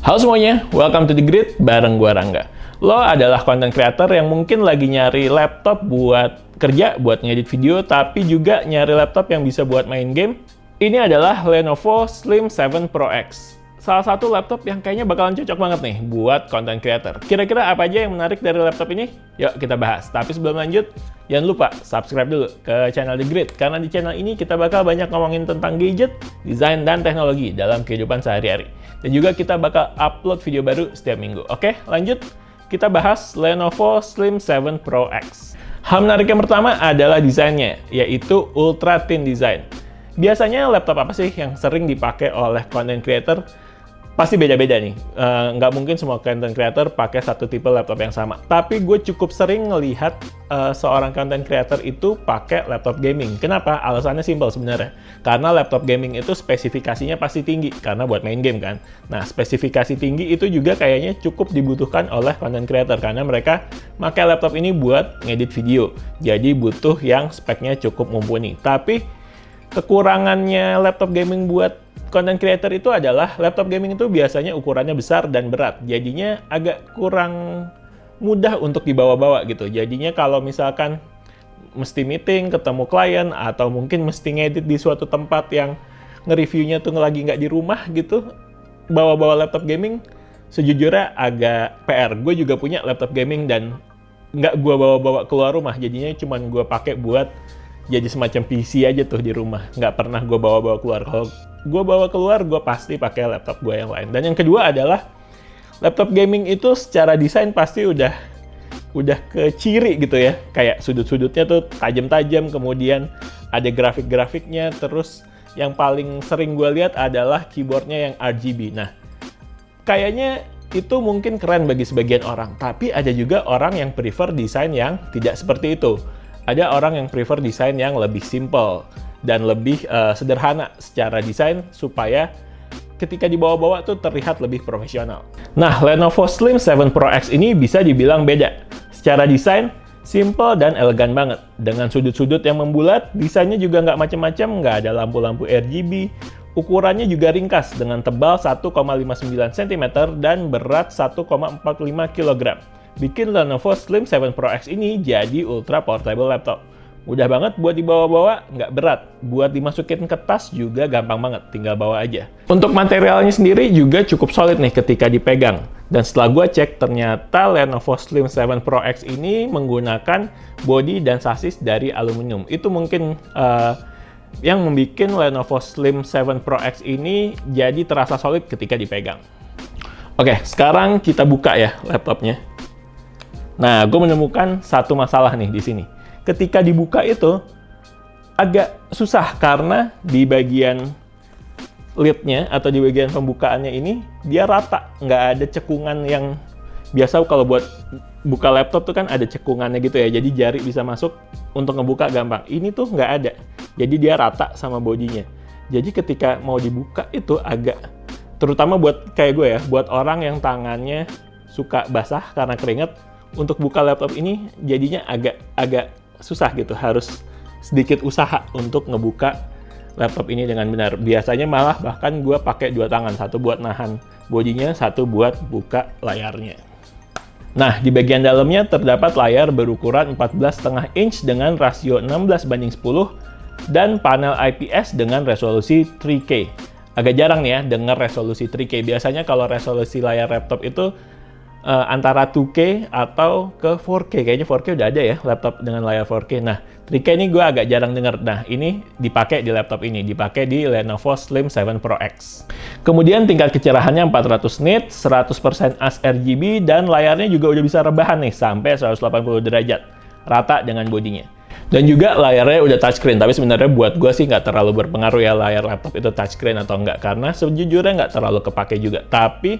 Halo semuanya, welcome to The Grid bareng gua Rangga. Lo adalah content creator yang mungkin lagi nyari laptop buat kerja, buat ngedit video, tapi juga nyari laptop yang bisa buat main game. Ini adalah Lenovo Slim 7 Pro X. Salah satu laptop yang kayaknya bakalan cocok banget nih buat content creator. Kira-kira apa aja yang menarik dari laptop ini? Yuk kita bahas. Tapi sebelum lanjut, jangan lupa subscribe dulu ke channel The Grid. Karena di channel ini kita bakal banyak ngomongin tentang gadget, desain, dan teknologi dalam kehidupan sehari-hari. Dan juga kita bakal upload video baru setiap minggu. Oke, lanjut. Kita bahas Lenovo Slim 7 Pro X. Hal menarik yang pertama adalah desainnya, yaitu ultra thin design. Biasanya laptop apa sih yang sering dipakai oleh content creator? Pasti beda-beda nih. Nggak mungkin semua content creator pakai satu tipe laptop yang sama. Tapi gue cukup sering ngelihat seorang content creator itu pakai laptop gaming. Kenapa? Alasannya simple sebenarnya. Karena laptop gaming itu spesifikasinya pasti tinggi, karena buat main game kan. Nah, spesifikasi tinggi itu juga kayaknya cukup dibutuhkan oleh content creator, karena mereka pakai laptop ini buat ngedit video. Jadi butuh yang speknya cukup mumpuni. Tapi kekurangannya laptop gaming buat content creator itu adalah laptop gaming itu biasanya ukurannya besar dan berat. Jadinya agak kurang mudah untuk dibawa-bawa gitu. Jadinya kalau misalkan mesti meeting, ketemu klien, atau mungkin mesti ngedit di suatu tempat yang nge-reviewnya tuh lagi nggak di rumah gitu, bawa-bawa laptop gaming sejujurnya agak PR. Gue juga punya laptop gaming dan nggak gue bawa-bawa keluar rumah. Jadinya cuman gue pakai buat jadi semacam PC aja tuh di rumah. Nggak pernah gue bawa-bawa keluar. Kalau gue bawa keluar, gue pasti pakai laptop gue yang lain. Dan yang kedua adalah laptop gaming itu secara desain pasti udah ke ciri gitu ya. Kayak sudut-sudutnya tuh tajam-tajam, kemudian ada grafik-grafiknya. Terus yang paling sering gue lihat adalah keyboardnya yang RGB. Nah, kayaknya itu mungkin keren bagi sebagian orang. Tapi ada juga orang yang prefer desain yang tidak seperti itu. Ada orang yang prefer desain yang lebih simple dan lebih sederhana secara desain supaya ketika dibawa-bawa tuh terlihat lebih profesional. Nah, Lenovo Slim 7 Pro X ini bisa dibilang beda. Secara desain, simple dan elegan banget. Dengan sudut-sudut yang membulat, desainnya juga nggak macam-macam, nggak ada lampu-lampu RGB. Ukurannya juga ringkas dengan tebal 1,59 cm dan berat 1,45 kg. Bikin Lenovo Slim 7 Pro X ini jadi ultra portable laptop. Mudah banget buat dibawa-bawa, nggak berat. Buat dimasukin ke tas juga gampang banget, tinggal bawa aja. Untuk materialnya sendiri juga cukup solid nih ketika dipegang. Dan setelah gue cek, ternyata Lenovo Slim 7 Pro X ini menggunakan bodi dan sasis dari aluminium. Itu mungkin yang membuat Lenovo Slim 7 Pro X ini jadi terasa solid ketika dipegang. Oke, sekarang kita buka ya laptopnya. Nah, gue menemukan satu masalah nih di sini. Ketika dibuka itu agak susah karena di bagian lidnya atau di bagian pembukaannya ini dia rata, nggak ada cekungan yang biasa kalau buat buka laptop tuh kan ada cekungannya gitu ya, jadi jari bisa masuk untuk ngebuka gampang. Ini tuh nggak ada, jadi dia rata sama bodinya. Jadi ketika mau dibuka itu agak, terutama buat kayak gue ya, buat orang yang tangannya suka basah karena keringet, untuk buka laptop ini jadinya agak susah gitu, harus sedikit usaha untuk ngebuka laptop ini dengan benar. Biasanya malah bahkan gue pakai dua tangan, satu buat nahan bodinya, satu buat buka layarnya. Nah, di bagian dalamnya terdapat layar berukuran 14,5 inch dengan rasio 16:10 dan panel IPS dengan resolusi 3K. Agak jarang nih ya dengar resolusi 3K. Biasanya kalau resolusi layar laptop itu antara 2K atau ke 4K. Kayaknya 4K udah ada ya laptop dengan layar 4K. Nah, 3K ini gue agak jarang dengar. Nah, ini dipakai di laptop ini, dipakai di Lenovo Slim 7 Pro X. Kemudian tingkat kecerahannya 400 nits, 100% sRGB, dan layarnya juga udah bisa rebahan nih sampai 180 derajat, rata dengan bodinya. Dan juga layarnya udah touchscreen, tapi sebenarnya buat gue sih nggak terlalu berpengaruh ya layar laptop itu touchscreen atau enggak, karena sejujurnya nggak terlalu kepake juga. Tapi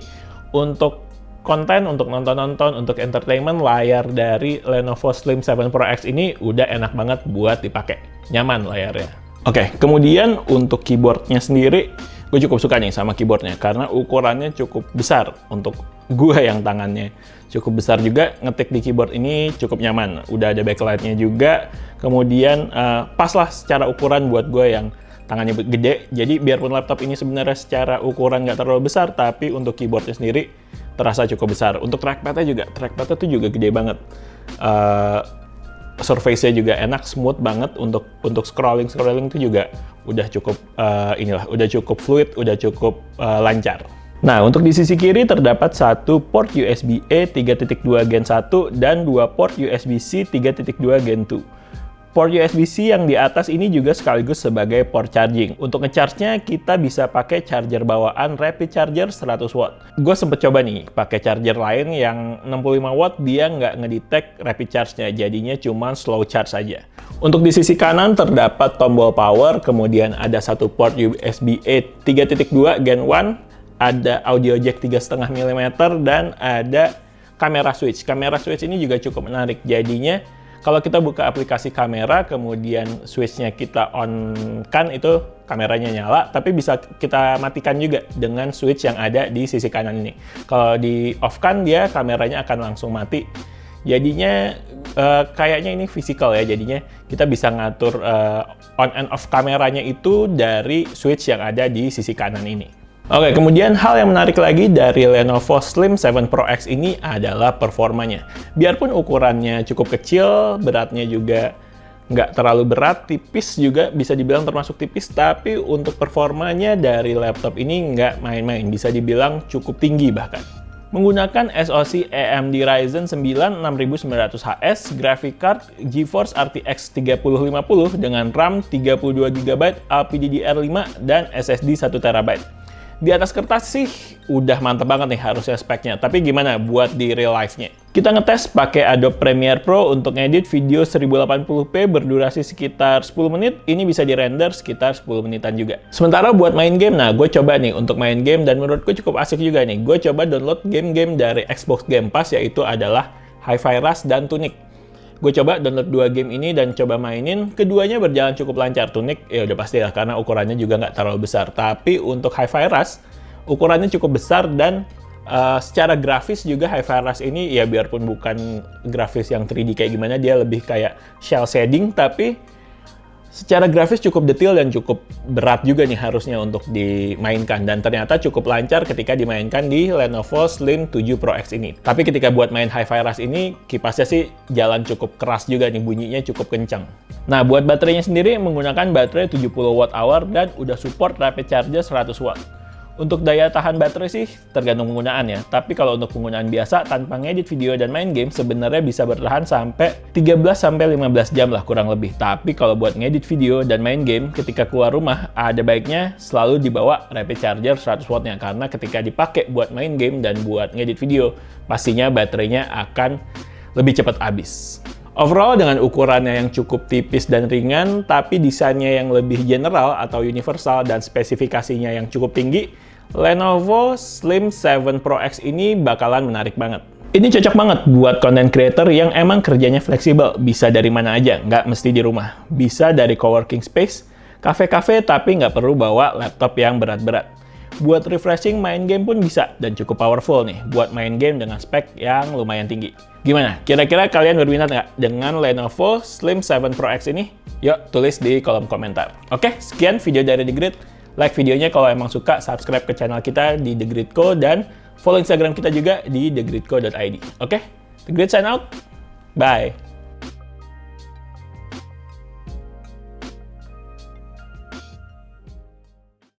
untuk konten, untuk nonton-nonton, untuk entertainment, layar dari Lenovo Slim 7 Pro X ini udah enak banget buat dipakai. Nyaman layarnya. Oke, kemudian untuk keyboardnya sendiri, gue cukup suka nih sama keyboardnya karena ukurannya cukup besar untuk gue yang tangannya cukup besar juga. Ngetik di keyboard ini cukup nyaman. Udah ada backlightnya juga. Kemudian pas lah secara ukuran buat gue yang tangannya gede, jadi biarpun laptop ini sebenarnya secara ukuran nggak terlalu besar, tapi untuk keyboardnya sendiri terasa cukup besar. Untuk trackpadnya tuh juga gede banget. Surface-nya juga enak, smooth banget untuk scrolling itu juga udah cukup udah cukup fluid, udah cukup lancar. Nah, untuk di sisi kiri terdapat satu port USB-A 3.2 Gen 1 dan dua port USB-C 3.2 Gen 2. Port USB-C yang di atas ini juga sekaligus sebagai port charging. Untuk nge-charge-nya kita bisa pakai charger bawaan rapid charger 100 watt. Gue sempet coba nih pakai charger lain yang 65 watt, dia nggak ngedetect rapid charge-nya, jadinya cuma slow charge saja. Untuk di sisi kanan terdapat tombol power, kemudian ada satu port USB-A 3.2 Gen 1, ada audio jack 3,5 mm, dan ada kamera switch. Kamera switch ini juga cukup menarik, jadinya kalau kita buka aplikasi kamera, kemudian switch-nya kita on-kan, itu kameranya nyala, tapi bisa kita matikan juga dengan switch yang ada di sisi kanan ini. Kalau di off-kan, dia kameranya akan langsung mati. Jadinya kayaknya ini physical ya, jadinya kita bisa ngatur on and off kameranya itu dari switch yang ada di sisi kanan ini. Oke, kemudian hal yang menarik lagi dari Lenovo Slim 7 Pro X ini adalah performanya. Biarpun ukurannya cukup kecil, beratnya juga nggak terlalu berat, tipis juga bisa dibilang termasuk tipis, tapi untuk performanya dari laptop ini nggak main-main, bisa dibilang cukup tinggi bahkan. Menggunakan SoC AMD Ryzen 9 6900HS, graphic card GeForce RTX 3050 dengan RAM 32GB, LPDDR5, dan SSD 1TB. Di atas kertas sih udah mantep banget nih harusnya speknya, tapi gimana buat di real life-nya? Kita ngetes pakai Adobe Premiere Pro untuk ngedit video 1080p berdurasi sekitar 10 menit, ini bisa di-render sekitar 10 menitan juga. Sementara buat main game, nah gue coba nih untuk main game dan menurutku cukup asik juga nih. Gue coba download game-game dari Xbox Game Pass, yaitu adalah Hi-Fi Rush dan Tunic. Gue coba download dua game ini dan coba mainin, keduanya berjalan cukup lancar. Tunic ya udah pasti lah karena ukurannya juga nggak terlalu besar. Tapi untuk Hi-Fi Rush, ukurannya cukup besar dan secara grafis juga Hi-Fi Rush ini ya biarpun bukan grafis yang 3D kayak gimana, dia lebih kayak cel shading, tapi secara grafis cukup detail dan cukup berat juga nih harusnya untuk dimainkan. Dan ternyata cukup lancar ketika dimainkan di Lenovo Slim 7 Pro X ini. Tapi ketika buat main Hi-Fi Rush ini, kipasnya sih jalan cukup keras juga nih, bunyinya cukup kencang. Nah, buat baterainya sendiri menggunakan baterai 70 Wh dan udah support rapid charger 100 Watt. Untuk daya tahan baterai sih tergantung penggunaannya, tapi kalau untuk penggunaan biasa tanpa ngedit video dan main game sebenarnya bisa bertahan sampai 13-15 jam lah kurang lebih. Tapi kalau buat ngedit video dan main game ketika keluar rumah, ada baiknya selalu dibawa rapid charger 100 wattnya, karena ketika dipakai buat main game dan buat ngedit video, pastinya baterainya akan lebih cepat habis. Overall, dengan ukurannya yang cukup tipis dan ringan, tapi desainnya yang lebih general atau universal dan spesifikasinya yang cukup tinggi, Lenovo Slim 7 Pro X ini bakalan menarik banget. Ini cocok banget buat content creator yang emang kerjanya fleksibel, bisa dari mana aja, nggak mesti di rumah. Bisa dari coworking space, cafe-cafe, tapi nggak perlu bawa laptop yang berat-berat. Buat refreshing main game pun bisa, dan cukup powerful nih buat main game dengan spek yang lumayan tinggi. Gimana? Kira-kira kalian berminat nggak dengan Lenovo Slim 7 Pro X ini? Yuk, tulis di kolom komentar. Oke, sekian video dari The Grid. Like videonya kalau emang suka, subscribe ke channel kita di The Grid Co, dan follow Instagram kita juga di thegridco.id. Oke? The Grid sign out. Bye!